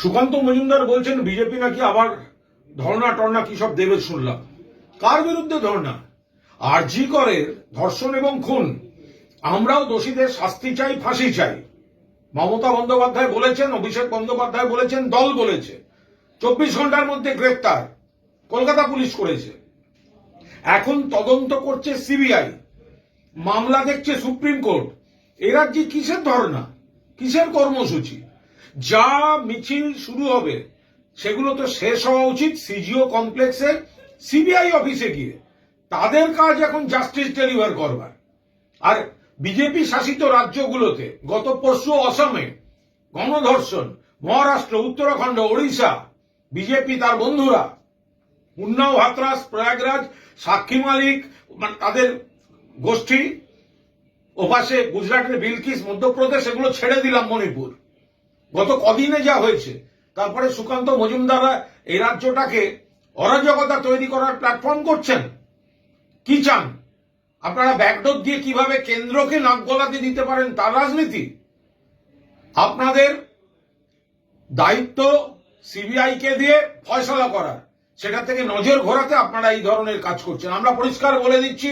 সুকান্ত মজুমদার বলছেন বিজেপি নাকি আবার ধর্ণা টর্ণা কি সব দেবে শুনলাম। কার বিরুদ্ধে ধর্ণা? আরজি করের ধর্ষণ এবং খুন, আমরাও দোষীদের শাস্তি চাই, ফাঁসি চাই। মমতা বন্দ্যোপাধ্যায় বলেছেন, অভিষেক বন্দ্যোপাধ্যায় বলেছেন, দল বলেছে। 24 ঘন্টার মধ্যে গ্রেফতার কলকাতা পুলিশ করেছে। এখন তদন্ত করছে সিবিআই, মামলা দেখছে সুপ্রিম কোর্ট। এ রাজ্যে কিসের ধর্ণা, কিসের কর্মসূচি? যা মিছিল শুরু হবে সেগুলো তো শেষ হওয়া উচিত সিজিও কমপ্লেক্সের সিবিআই অফিসে গিয়ে। তাদের কাজ এখন জাস্টিস ডেলিভার করবার। আর বিজেপি শাসিত রাজ্যগুলোতে গত পরশু অসমে গণধর্ষণ, মহারাষ্ট্র, উত্তরাখণ্ড, ওড়িশা, বিজেপি তার বন্ধুরা উন্নাও, হাতরাস, প্রয়াগরাজ, সাক্ষী মালিক, তাদের গোষ্ঠী, ওপাশে গুজরাটের বিলকিস, মধ্যপ্রদেশ, এগুলো ছেড়ে দিলাম মণিপুর। গত কদিনে যা হয়েছে, তারপরে সুকান্ত মজুমদাররা এই রাজ্যটাকে অরাজকতা তৈরি করার প্ল্যাটফর্ম করছেন। কি চান আপনারা? ব্যাকডোর দিয়ে কিভাবে কেন্দ্রকে নাক গলাতে দিতে পারেন তার রাজনীতি। আপনাদের দায়িত্ব সিবিআই কে দিয়ে ফয়সালা করার, সেটা থেকে নজর ঘোরাতে আপনারা এই ধরনের কাজ করছেন। আমরা পরিষ্কার বলে দিচ্ছি,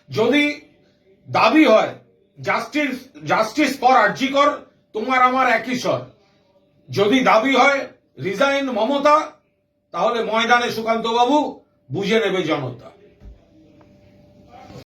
যদি দাবি হয় জাস্টিস ফর আরজি কর, তোমার আমার একই স্বর। যদি দাবি হয় রিজাইন মমতা, তাহলে ময়দানে সুকান্ত বাবু বুঝে নেবে জনতা।